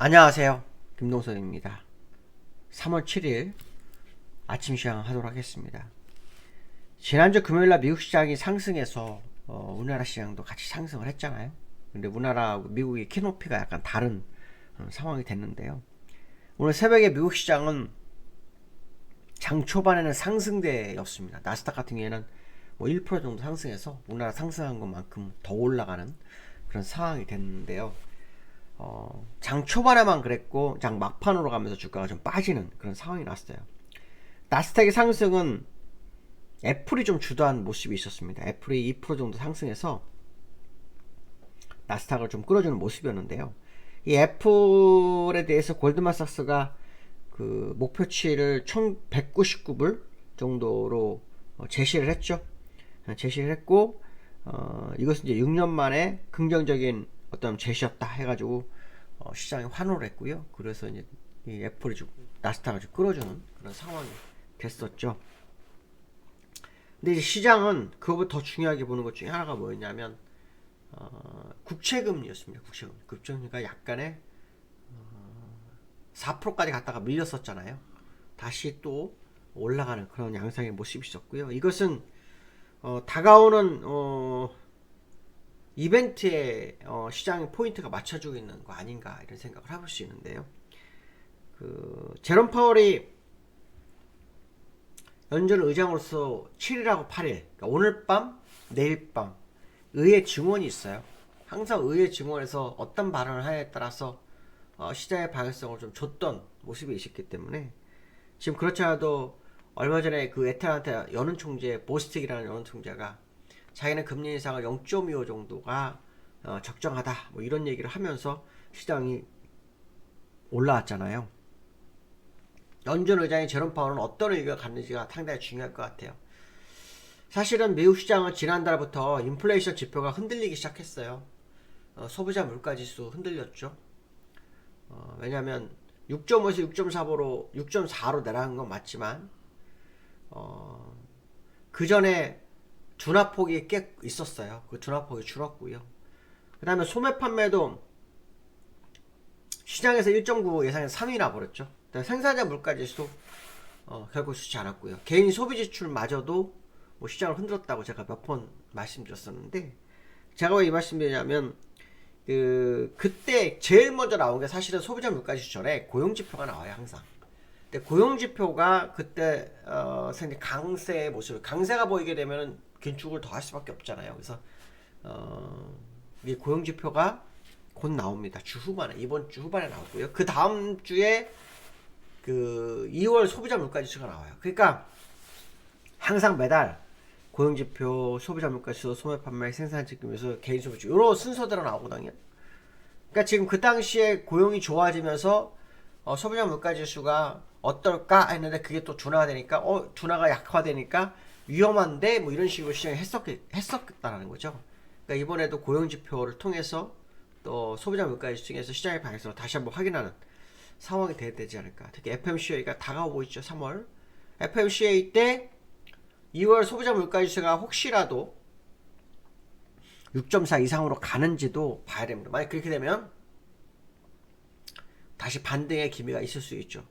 안녕하세요. 김동선입니다. 3월 7일 아침 시장 하도록 하겠습니다. 지난주 금요일날 미국 시장이 상승해서 우리나라 시장도 같이 상승을 했잖아요. 근데 우리나라하고 미국의 키높이가 약간 다른 상황이 됐는데요. 오늘 새벽에 미국 시장은 장 초반에는 상승대였습니다. 나스닥 같은 경우에는 뭐 1% 정도 상승해서 우리나라 상승한 것만큼 더 올라가는 그런 상황이 됐는데요. 장 초반에만 그랬고 장 막판으로 가면서 주가가 좀 빠지는 그런 상황이 났어요. 나스닥의 상승은 애플이 좀 주도한 모습이 있었습니다. 애플이 2% 정도 상승해서 나스닥을 좀 끌어주는 모습이었는데요. 이 애플에 대해서 골드만삭스가 그 목표치를 1199불 정도로 제시를 했죠. 제시를 했고 이것은 이제 6년 만에 긍정적인 어떤 제시였다 해가지고 시장에 환호를 했고요. 그래서 이제 이 애플이 좀 나스닥을 좀 끌어주는 그런 상황이 됐었죠. 근데 이제 시장은 그거보다 더 중요하게 보는 것 중에 하나가 뭐였냐면 국채금리였습니다. 국채금리가 약간의 4%까지 갔다가 밀렸었잖아요. 다시 또 올라가는 그런 양상의 모습이 있었고요. 이것은 다가오는 이벤트에 시장의 포인트가 맞춰주고 있는 거 아닌가 이런 생각을 해볼 수 있는데요. 그 제롬 파월이 연준 의장으로서 7일하고 8일 그러니까 오늘 밤 내일 밤 의회 증언이 있어요. 항상 의회 증언에서 어떤 발언을 하냐에 따라서 시장의 방향성을 좀 줬던 모습이 있었기 때문에 지금 그렇지 않아도 얼마 전에 그 애틀란타 연은 총재 보스틱이라는 연은 총재가 자기는 금리 인상을 0.25 정도가 적정하다 뭐 이런 얘기를 하면서 시장이 올라왔잖아요. 연준 의장이 제롬 파월은 어떤 의견을 갖는지가 상당히 중요할 것 같아요. 사실은 미국 시장은 지난달부터 인플레이션 지표가 흔들리기 시작했어요. 소비자 물가지수 흔들렸죠. 왜냐하면 6.5에서 6.4로 내려간 건 맞지만 그 전에 둔화폭이 꽤 있었어요. 그 둔화폭이 줄었고요. 그 다음에 소매 판매도 시장에서 1.9 예상에서 3위나 버렸죠. 생산자 물가지수 결국 좋지 않았고요. 개인 소비 지출마저도 뭐 시장을 흔들었다고 제가 몇 번 말씀드렸었는데 제가 왜 이 말씀드리냐면 그때 제일 먼저 나온 게 사실은 소비자 물가지수 전에 고용지표가 나와요. 항상. 근데 고용지표가 그때 상당히 강세의 모습, 강세가 보이게 되면은 긴축을 더 할 수밖에 없잖아요. 그래서 이 고용지표가 곧 나옵니다. 주 후반에, 이번 주 후반에 나오고요. 그 다음 주에 그 2월 소비자 물가지수가 나와요. 그러니까 항상 매달 고용지표, 소비자 물가지수, 소매 판매, 생산직금에서 개인 소비지 이런 순서대로 나오거든요. 그러니까 지금 그 당시에 고용이 좋아지면서 소비자 물가지수가 어떨까 했는데 그게 또 둔화가 되니까 둔화가 약화되니까 위험한데 뭐 이런 식으로 시장이 했었다라는 거죠. 그러니까 이번에도 고용지표를 통해서 또 소비자 물가지수 중에서 시장의 방향성을 다시 한번 확인하는 상황이 돼야 되지 않을까. 특히 FMCA가 다가오고 있죠. 3월 FMCA 때 2월 소비자 물가지수가 혹시라도 6.4 이상으로 가는지도 봐야 됩니다. 만약 그렇게 되면 다시 반등의 기미가 있을 수 있죠.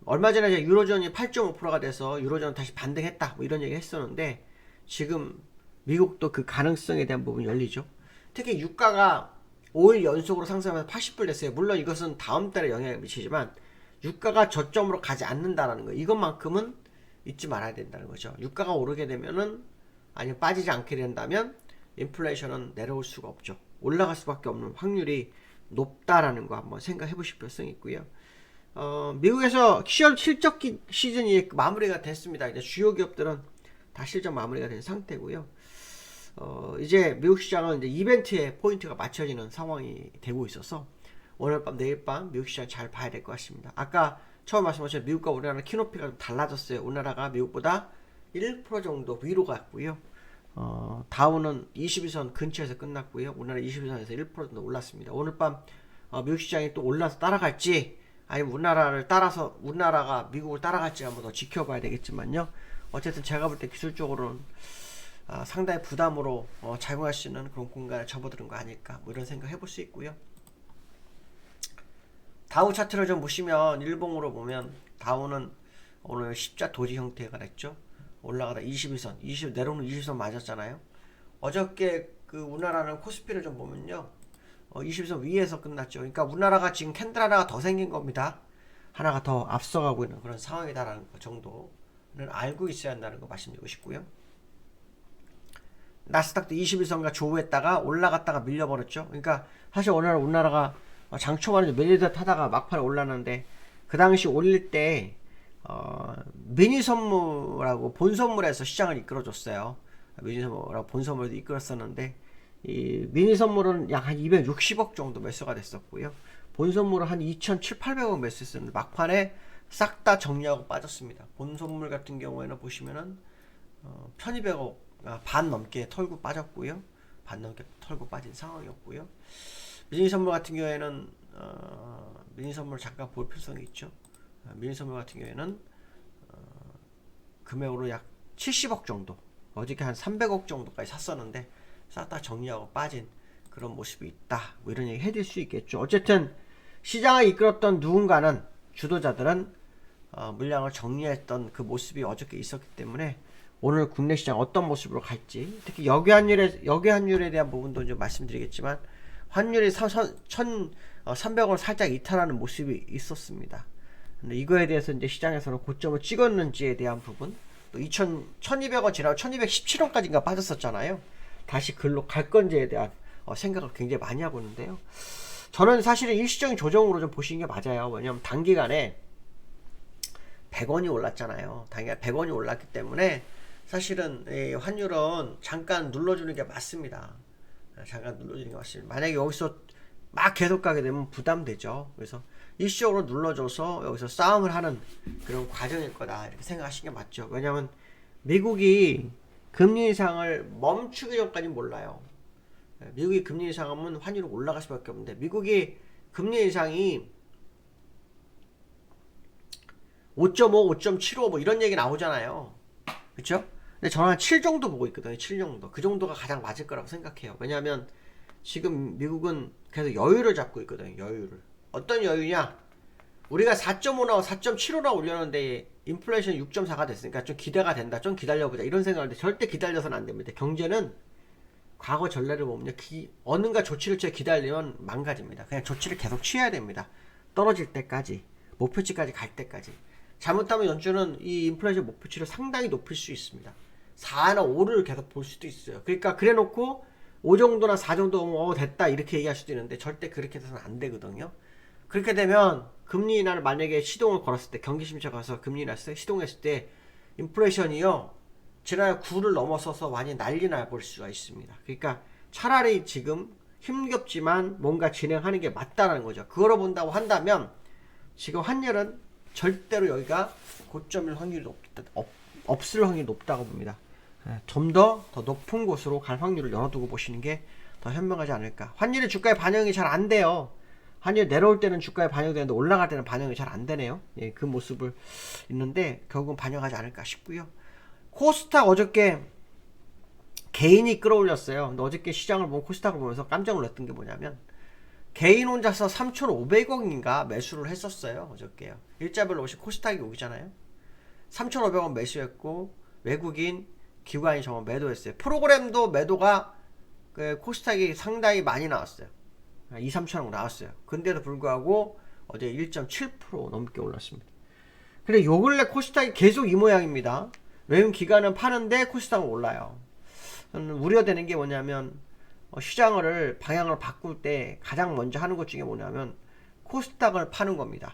얼마 전에 이제 유로존이 8.5%가 돼서 유로존은 다시 반등했다 뭐 이런 얘기 했었는데 지금 미국도 그 가능성에 대한 부분이 열리죠. 특히 유가가 5일 연속으로 상승하면서 80불 됐어요. 물론 이것은 다음 달에 영향을 미치지만 유가가 저점으로 가지 않는다는 거 이것만큼은 잊지 말아야 된다는 거죠. 유가가 오르게 되면은 아니면 빠지지 않게 된다면 인플레이션은 내려올 수가 없죠. 올라갈 수밖에 없는 확률이 높다라는 거 한번 생각해 보실 필요성이 있고요. 미국에서 실적 시즌이 마무리가 됐습니다. 이제 주요 기업들은 다 실적 마무리가 된 상태고요. 이제 미국 시장은 이제 이벤트에 포인트가 맞춰지는 상황이 되고 있어서 오늘 밤 내일 밤 미국 시장 잘 봐야 될 것 같습니다. 아까 처음 말씀하신 미국과 우리나라 키높이가 좀 달라졌어요. 우리나라가 미국보다 1% 정도 위로 갔고요. 다우는 22선 근처에서 끝났고요. 우리나라 22선에서 1% 정도 올랐습니다. 오늘 밤 미국 시장이 또 올라서 따라갈지 아니면 우리나라가 미국을 따라갈지 한번 더 지켜봐야 되겠지만요. 어쨌든 제가 볼 때 기술적으로는 상당히 부담으로 작용할 수 있는 그런 공간에 접어드는 거 아닐까 뭐 이런 생각 해볼 수 있고요. 다우 차트를 좀 보시면 일봉으로 보면 다우는 오늘 십자 도지 형태가 됐죠. 올라가다 21선, 20 내려오는 20선 맞았잖아요. 어저께 그 우리나라는 코스피를 좀 보면요. 20선 위에서 끝났죠. 그러니까 우리나라가 지금 캔들 하나가 더 생긴 겁니다. 하나가 더 앞서가고 있는 그런 상황이다라는 것 정도는 알고 있어야 한다는 거 말씀드리고 싶고요. 나스닥도 21선과 조우했다가 올라갔다가 밀려버렸죠. 그러니까 사실 오늘 우리나라가 장초반에 밀리듯 하다가 막판에 올랐는데 그 당시 올릴 때 미니 선물하고 본 선물에서 시장을 이끌어줬어요. 미니 선물하고 본 선물도 이끌었었는데 이 미니 선물은 약 한 260억 정도 매수가 됐었고요. 본 선물은 한 2,700~800억 매수했었는데 막판에 싹 다 정리하고 빠졌습니다. 본 선물 같은 경우에는 보시면은 1,200억 반 넘게 털고 빠졌고요. 반 넘게 털고 빠진 상황이었고요. 미니 선물 같은 경우에는 미니 선물 잠깐 볼 필요성이 있죠. 미니 선물 같은 경우에는 금액으로 약 70억 정도, 어저께 한 300억 정도까지 샀었는데 싹 다 정리하고 빠진 그런 모습이 있다. 뭐 이런 얘기 해드릴 수 있겠죠. 어쨌든 시장을 이끌었던 누군가는, 주도자들은 물량을 정리했던 그 모습이 어저께 있었기 때문에 오늘 국내 시장 어떤 모습으로 갈지, 특히 여기환율에 대한 부분도 좀 말씀드리겠지만 환율이 1,300원 살짝 이탈하는 모습이 있었습니다. 근데 이거에 대해서 이제 시장에서는 고점을 찍었는지에 대한 부분, 또 1,200원 지나고 1,217원까지인가 빠졌었잖아요. 다시 글로 갈 건지에 대한 생각을 굉장히 많이 하고 있는데요. 저는 사실은 일시적인 조정으로 좀 보시는 게 맞아요. 왜냐면 단기간에 100원이 올랐잖아요. 단기간에 100원이 올랐기 때문에 사실은 환율은 잠깐 눌러주는 게 맞습니다. 잠깐 눌러주는 게 맞습니다. 만약에 여기서 막 계속 가게 되면 부담되죠. 그래서 일시적으로 눌러줘서 여기서 싸움을 하는 그런 과정일 거다, 이렇게 생각하시는 게 맞죠. 왜냐하면 미국이 금리 인상을 멈추기 전까지는 몰라요. 미국이 금리 인상하면 환율이 올라갈 수밖에 없는데, 미국이 금리 인상이 5.5, 5.75 뭐 이런 얘기 나오잖아요. 그쵸? 근데 저는 한 7 정도 보고 있거든요. 7 정도. 그 정도가 가장 맞을 거라고 생각해요. 왜냐하면 지금 미국은 계속 여유를 잡고 있거든요. 여유를. 어떤 여유냐? 우리가 4.5나 4.75나 올렸는데 인플레이션 6.4가 됐으니까 좀 기대가 된다. 좀 기다려보자. 이런 생각을 하는데 절대 기다려서는 안 됩니다. 경제는 과거 전례를 보면 어느가 조치를 취해 기다리면 망가집니다. 그냥 조치를 계속 취해야 됩니다. 떨어질 때까지, 목표치까지 갈 때까지. 잘못하면 연준은 이 인플레이션 목표치를 상당히 높일 수 있습니다. 4나 5를 계속 볼 수도 있어요. 그러니까 그래놓고 5 정도나 4 정도 됐다 이렇게 얘기할 수도 있는데 절대 그렇게 해서는 안 되거든요. 그렇게 되면 금리 인하를 만약에 시동을 걸었을 때, 경기심사 가서 금리 인하 시동했을 때 인플레이션이요 지난해 9를 넘어서서 완전히 난리 나볼 수가 있습니다. 그러니까 차라리 지금 힘겹지만 뭔가 진행하는 게 맞다라는 거죠. 그거로 본다고 한다면 지금 환율은 절대로 여기가 고점일 확률이 없을 확률이 높다고 봅니다. 좀 더 높은 곳으로 갈 확률을 열어두고 보시는 게 더 현명하지 않을까. 환율이 주가에 반영이 잘 안 돼요. 환율 내려올 때는 주가에 반영이 되는데 올라갈 때는 반영이 잘 안 되네요. 예, 그 모습을 있는데 결국은 반영하지 않을까 싶고요. 코스닥 어저께 개인이 끌어올렸어요. 근데 어저께 시장을 보면 코스닥을 보면서 깜짝 놀랐던 게 뭐냐면 개인 혼자서 3,500억인가 매수를 했었어요. 어저께요. 일자별로 오시 코스닥이 오기잖아요. 3,500원 매수했고 외국인 기관이 정말 매도했어요. 프로그램도 매도가 코스닥이 상당히 많이 나왔어요. 2, 3천억 나왔어요. 근데도 불구하고 어제 1.7% 넘게 올랐습니다. 근데 요 근래 코스닥이 계속 이 모양입니다. 외국 기관은 파는데 코스닥은 올라요. 저는 우려되는 게 뭐냐면 시장을 방향을 바꿀 때 가장 먼저 하는 것 중에 뭐냐면 코스닥을 파는 겁니다.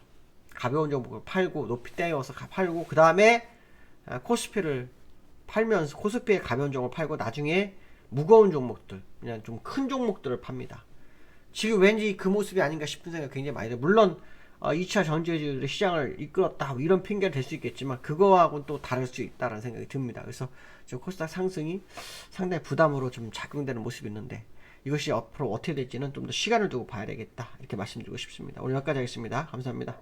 가벼운 종목을 팔고 높이 떼어서 팔고 그 다음에 코스피를 팔면서 코스피의 가벼운 종목을 팔고 나중에 무거운 종목들, 그냥 좀 큰 종목들을 팝니다. 지금 왠지 그 모습이 아닌가 싶은 생각이 굉장히 많이 들어요. 물론 2차 전지주들의 시장을 이끌었다 이런 핑계를 댈 수 있겠지만 그거하고는 또 다를 수 있다는 생각이 듭니다. 그래서 저 코스닥 상승이 상당히 부담으로 좀 작용되는 모습이 있는데 이것이 앞으로 어떻게 될지는 좀 더 시간을 두고 봐야 되겠다, 이렇게 말씀드리고 싶습니다. 오늘 여기까지 하겠습니다. 감사합니다.